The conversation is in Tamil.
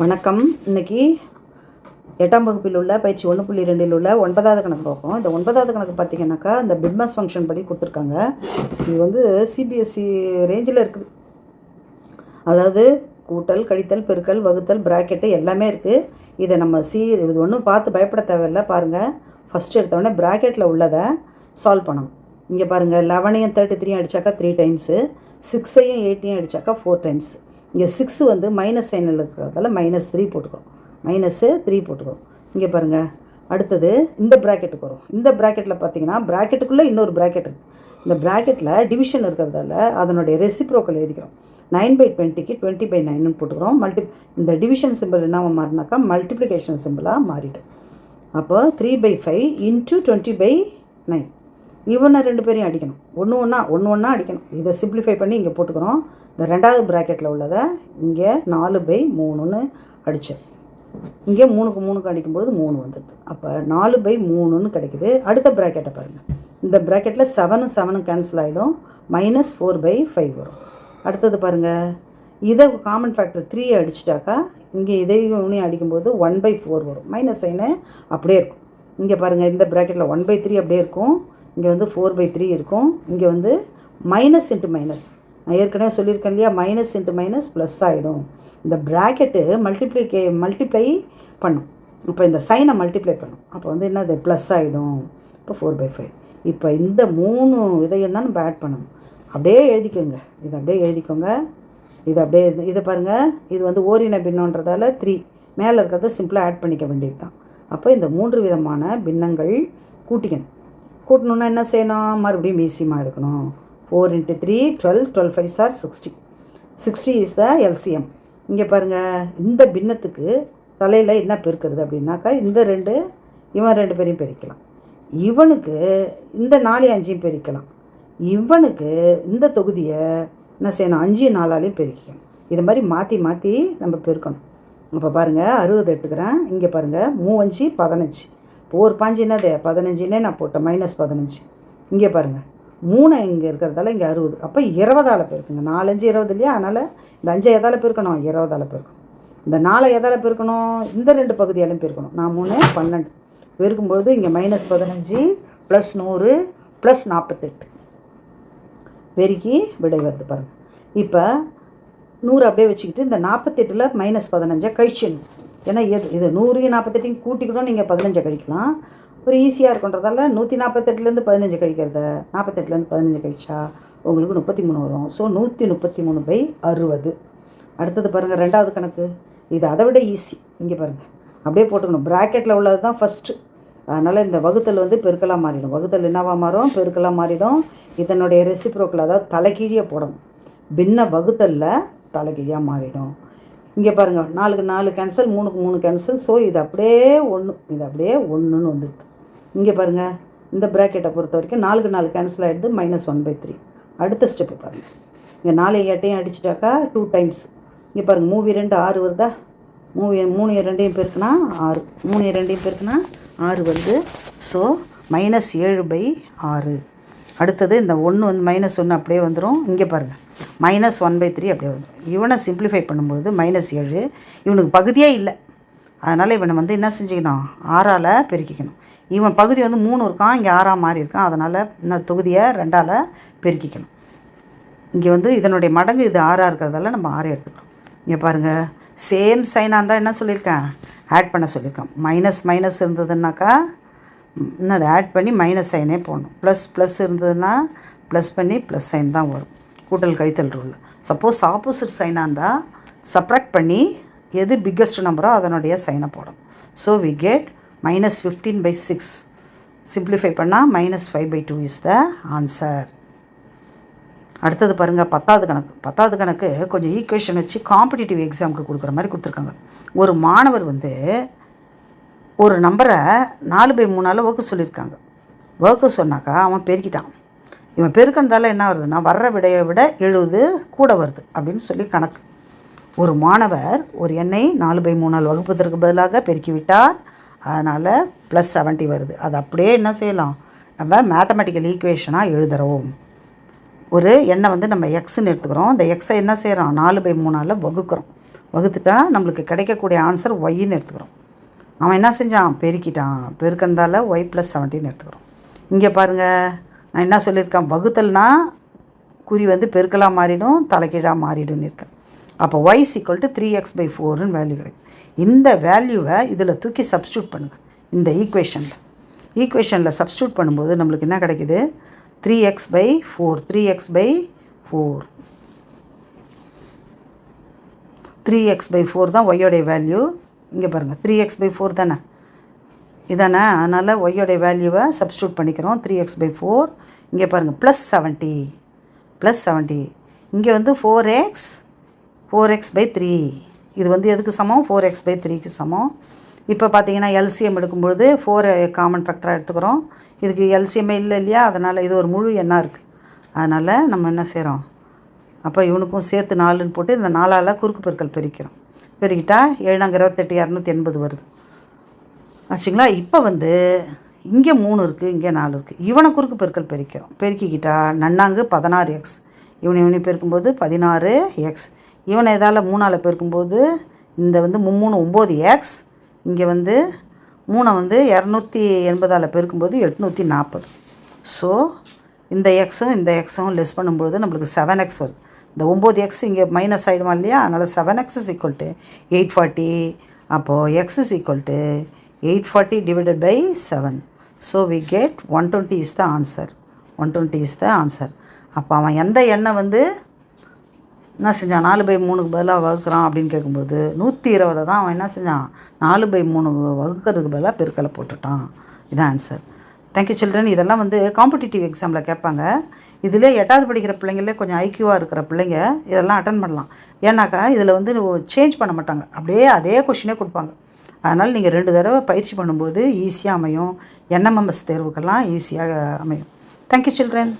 வணக்கம். இன்றைக்கி 8ஆம் வகுப்பில் உள்ள பயிற்சி 1.2 உள்ள 9வது கணக்கு பார்ப்போம். இந்த 9வது கணக்கு பார்த்திங்கனாக்கா இந்த பிட்மாஸ் ஃபங்க்ஷன் படி கொடுத்துருக்காங்க. இது சிபிஎஸ்சி ரேஞ்சில் இருக்குது. அதாவது கூட்டல், கழித்தல், பெருக்கல், வகுத்தல், ப்ராக்கெட்டு எல்லாமே இருக்குது. இதை நம்ம இது ஒன்றும் பார்த்து பயப்பட தேவையில்லை. பாருங்கள், ஃபஸ்ட்டு எடுத்தோடனே ப்ராக்கெட்டில் உள்ளதை சால்வ் பண்ணணும். இங்கே பாருங்கள், 11ஐயும் 33 அடித்தாக்கா 3 டைம்ஸு, 6ஐயும் 8ஐயும் அடித்தாக்கா 4 டைம்ஸ். இங்கே 6 மைனஸ் சைனில் இருக்கிறதால -3 போட்டுக்கிறோம். -3 போட்டுக்கிறோம். இங்கே பாருங்கள், அடுத்தது இந்த ப்ராக்கெட்டுக்கு வரும். இந்த ப்ராக்கெட்டில் பார்த்தீங்கன்னா ப்ராக்கெட்டுக்குள்ளே இன்னொரு ப்ராக்கெட் இருக்குது. இந்த ப்ராக்கெட்டில் டிவிஷன் இருக்கிறதால அதனுடைய ரெசிப்ரோக்கல் எழுதிக்கிறோம். 9/20க்கு 20/9ன்னு போட்டுக்கிறோம். இந்த டிவிஷன் சிம்பிள் என்ன மாறினாக்கா மல்டிப்ளிகேஷன் சிம்பிளாக மாறிடும். அப்போ 3/5 × 20/9. இவனை 2 பேரையும் அடிக்கணும். ஒன்று ஒன்றா அடிக்கணும். இதை சிம்பிளிஃபை பண்ணி இங்கே போட்டுக்கிறோம். இந்த 2வது ப்ராக்கெட்டில் உள்ளதை இங்கே 4/3ன்னு அடித்தோம். இங்கே 3க்கு 3க்கு அடிக்கும்பொழுது 3 வந்துடுது. அப்போ 4/3ன்னு கிடைக்குது. அடுத்த ப்ராக்கெட்டை பாருங்கள். இந்த ப்ராக்கெட்டில் 7 கேன்சல் ஆகிடும். -4/5 வரும். அடுத்தது பாருங்கள், இதை காமன் ஃபேக்டர் 3 அடிச்சிட்டாக்கா இங்கே இதையும் அடிக்கும்போது 1/4 வரும். மைனஸ் சைனு அப்படியே இருக்கும். இங்கே பாருங்கள், இந்த ப்ராக்கெட்டில் 1/3 அப்படியே இருக்கும். இங்கே 4/3 இருக்கும். இங்கே மைனஸ் இன்ட்டு மைனஸ், நான் ஏற்கனவே சொல்லியிருக்கேன் இல்லையா, மைனஸ் இன்ட்டு மைனஸ் ப்ளஸ் ஆகிடும். இந்த ப்ராக்கெட்டு மல்டிப்ளை பண்ணும். இப்போ இந்த சைனை மல்டிப்ளை பண்ணும். அப்போ என்னது ப்ளஸ் ஆகிடும். இப்போ 4/5. இப்போ இந்த 3 இதையும் தான் நம்ம ஆட் பண்ணணும். அப்படியே எழுதிக்கோங்க. இதை அப்படியே எழுதிக்கோங்க. இது அப்படியே இதை பாருங்கள், இது ஓரின பின்னன்றதால 3 மேலே இருக்கிறத சிம்பிளாக ஆட் பண்ணிக்க வேண்டியது தான். அப்போ இந்த 3 விதமான பின்னங்கள் கூட்டிக்கணும். கூட்டணுன்னா என்ன செய்யணும், மறுபடியும் மீசியமாக எடுக்கணும். 4 × 3 12, 12 5s are 60. 60 is the LCM. இங்கே பாருங்கள், இந்த பின்னத்துக்கு தலையில் என்ன பெருக்கிறது அப்படின்னாக்கா இந்த 2 இவன் 2 பேரையும் பெருக்கலாம். இவனுக்கு இந்த 4 5 பெருக்கலாம். இவனுக்கு இந்த தொகுதியை என்ன செய்யணும், 5 4ஆலையும் பெருக்கணும். இது மாதிரி மாற்றி மாற்றி நம்ம பெருக்கணும். இப்போ பாருங்கள், 60 எடுத்துக்கிறேன். இங்கே பாருங்கள், 3 5 15. இப்போ ஒரு 5 என்னது 15ன்னே நான் போட்டேன். -15. இங்கே பாருங்கள், 3 இங்கே இருக்கிறதால இங்கே 60. அப்போ 20ஆல் பெருக்குங்க. 4 5 20 இல்லையா, அதனால் இந்த 5 எதால் பெருக்கணும், 20ஆல் பெருக்கணும். இந்த 4 எதால் பெருக்கணும், இந்த 2 பகுதியாலையும் பெருக்கணும். நான் 3 12 பெருக்கும்பொழுது இங்கே -15 + 100 + 48 பெருக்கி விடை வருது பாருங்கள். இப்போ 100 அப்படியே வச்சுக்கிட்டு இந்த 48ல் -15 கழிச்சிடணும். ஏன்னா இது 100 48 கூட்டிக்கிட்டோம், நீங்கள் 15 கழிக்கலாம். ஒரு ஈஸியாக இருக்குன்றதால 148லேருந்து 15 கழிக்கிறத 48லேருந்து 15 கழிச்சா உங்களுக்கு 33 வரும். ஸோ 133/60. அடுத்தது பாருங்கள், 2வது கணக்கு. இது அதை விட ஈஸி. இங்கே பாருங்கள், அப்படியே போட்டுக்கணும். ப்ராக்கெட்டில் உள்ளது தான் ஃபஸ்ட்டு. அதனால் இந்த வகுத்தல் பெருக்கலாக மாறிடும். வகுத்தல் என்னவாக மாறும், பெருக்கலாக மாறிடும். இதனுடைய ரெசிப்ரோக்கல், அதாவது தலைகீழியாக போடணும். பின்ன வகுத்தலில் தலைகீழியாக மாறிடும். இங்கே பாருங்கள், 4க்கு 4 கேன்சல், 3க்கு 3 கேன்சல். ஸோ இது அப்படியே 1, இது அப்படியே 1ன்னு வந்துடுது. இங்கே பாருங்கள், இந்த ப்ராக்கெட்டை பொறுத்த வரைக்கும் 4க்கு 4 கேன்சல் ஆகிடுது. -1/3. அடுத்த ஸ்டெப்பு பாருங்கள், இங்கே 4 8ஐயும் அடிச்சிட்டாக்கா 2 டைம்ஸ். இங்கே பாருங்கள், 3 2 6 வருதா, 3 2ஐயும் பெருக்குனா 6, 3 2ஐயும் பெருக்குனா 6 வருது. ஸோ -7/6. அடுத்தது இந்த 1 -1 அப்படியே வந்துடும். இங்கே பாருங்கள், -1/3 அப்படியே வந்துடும். இவனை சிம்பிளிஃபை பண்ணும்பொழுது -7. இவனுக்கு பகுதியே இல்லை. அதனால் இவனை என்ன செஞ்சுக்கணும், 6ஆல் பெருக்கிக்கணும். இவன் பகுதி 3 இருக்கான், இங்கே 6ஆக மாறி இருக்கான். அதனால் இந்த தொகுதியை 2ஆல் பெருக்கிக்கணும். இங்கே இதனுடைய மடங்கு இது 6ஆக இருக்கிறதால நம்ம 6 எடுத்துக்கிறோம். இங்கே பாருங்கள், சேம் சைனாக இருந்தால் என்ன சொல்லியிருக்கேன், ஆட் பண்ண சொல்லியிருக்கேன். மைனஸ் இருந்ததுன்னாக்கா அதை ஆட் பண்ணி மைனஸ் சைனே போடணும். ப்ளஸ் இருந்ததுன்னா ப்ளஸ் பண்ணி ப்ளஸ் சைன் தான் வரும். கூட்டல் கழித்தல் ரூல். சப்போஸ் ஆப்போசிட் சைனாக இருந்தால் சப்ராக்ட் பண்ணி எது பிக்கஸ்ட் நம்பரோ அதனுடைய சைனை போடும். So we get -15/6. சிம்பிளிஃபை பண்ணால் -5/2 இஸ் த ஆன்சர். அடுத்தது பாருங்கள், 10வது கணக்கு. 10வது கணக்கு கொஞ்சம் ஈக்குவேஷன் வச்சு காம்படிட்டிவ் எக்ஸாமுக்கு கொடுக்குற மாதிரி கொடுத்துருக்காங்க. ஒரு மாணவர் ஒரு நம்பரை 4/3ஆல் வகுக்க சொல்லியிருக்காங்க. வகுக்க சொன்னாக்கா அவன் பெருக்கிட்டான். இவன் பெருக்கினதால என்ன வருதுன்னா, வர்ற விடையை விட 70 கூட வருது அப்படின்னு சொல்லி கணக்கு. ஒரு மாணவர் ஒரு எண்ணை 4/3ஆல் வகுப்பதற்கு பதிலாக பெருக்கிவிட்டார். அதனால் +70 வருது. அது அப்படியே என்ன செய்யலாம், நம்ம மேத்தமெட்டிக்கல் ஈக்குவேஷனாக எழுதுகிறோம். ஒரு எண்ணை வந்து நம்ம எக்ஸ்ன்னு எடுத்துக்கிறோம். இந்த எக்ஸை என்ன செய்கிறோம், 4/3 வகுக்கிறோம். வகுத்துட்டா நம்மளுக்கு கிடைக்கக்கூடிய ஆன்சர் ஒய்ன்னு எடுத்துக்கிறோம். அவன் என்ன செஞ்சான், பெருக்கிட்டான். பெருக்கிறதால ஒய் + 17 எடுத்துக்கிறோம். இங்கே பாருங்கள், நான் என்ன சொல்லியிருக்கேன், வகுத்தல்னா குறி வந்து பெருக்கலாக மாறிடும், தலைகீழாக மாறிடும்னு இருக்கேன். அப்போ y = 3x/4ன்னு வேல்யூ கிடைக்கும். இந்த வேல்யூவை இதில் தூக்கி சப்ஸ்டியூட் பண்ணுங்கள். இந்த ஈக்குவேஷனில் சப்ஸ்டியூட் பண்ணும்போது நம்மளுக்கு என்ன கிடைக்குது, 3x/4 3x/4 தான் ஒய்யோடைய வேல்யூ. இங்கே பாருங்கள், 3x/4 தானே இதானே, அதனால் ஒய்யோடைய வேல்யூவை சப்ஸ்டியூட் பண்ணிக்கிறோம். 3x/4 இங்கே பாருங்கள் +70 இங்கே வந்து 4x/3 இது வந்து எதுக்கு சமம், 4x/3க்கு சமம். இப்போ பார்த்தீங்கன்னா எல்சிஎம் எடுக்கும்பொழுது 4 காமன் ஃபேக்டராக எடுத்துக்கிறோம். இதுக்கு எல்சிஎம்மே இல்லை இல்லையா, அதனால் இது ஒரு முழு எண்ணாக இருக்குது. அதனால் நம்ம என்ன செய்கிறோம், அப்போ இவனுக்கும் சேர்த்து 4ன்னு போட்டு இந்த 4ஆல் குறுக்கு பெருக்கல் பெருக்கிறோம். பெருக்கிட்டா 7 28 280 வருது ஆச்சுங்களா. இப்போ வந்து இங்கே 3 இருக்குது, இங்கே 4 இருக்குது. இவனை குறுக்கு பெருக்கல் பெருக்கிறோம். பெருக்கிக்கிட்டா நன்னாங்கு 16x, இவனை பெருக்கும்போது 16x. இவனை எதால் 3ஆல் பெருக்கும்போது இந்த வந்து 3 9x, இங்கே வந்து 3 வந்து 280ஆல் பெருக்கும்போது 840. ஸோ இந்த எக்ஸும் இந்த எக்ஸும் லெஸ் பண்ணும்போது நம்மளுக்கு 7x வருது. இந்த 9x இங்கே மைனஸ் ஆகிடுமா இல்லையா, அதனால் 7x = 840. அப்போது x = 840 / 7. So we get 120 is the answer. 120 is the answer. அப்போ அவன் எந்த எண்ணை வந்து என்ன செஞ்சான், 4/3க்கு பதிலாக வகுக்கிறான் அப்படின்னு கேட்கும்போது 120 தான் அவன் என்ன செஞ்சான், 4/3 வகுக்கிறதுக்கு பதிலாக பெருக்கலை போட்டுட்டான். இதான் ஆன்சர். Thank you children. இதெல்லாம் வந்து காம்படிட்டிவ் எக்ஸாமில் கேட்பாங்க. இதில் 8வது படிக்கிற பிள்ளைங்களே கொஞ்சம் ஐக்யூவாக இருக்கிற பிள்ளைங்க இதெல்லாம் அட்டன் பண்ணலாம். ஏன்னாக்கா இதில் வந்து சேஞ்ச் பண்ண மாட்டாங்க, அப்படியே அதே கொஷினே கொடுப்பாங்க. அதனால் நீங்கள் 2 தடவை பயிற்சி பண்ணும்போது ஈஸியாக அமையும். என்எம்எம்எஸ் தேர்வுக்கெல்லாம் ஈஸியாக அமையும். Thank you children.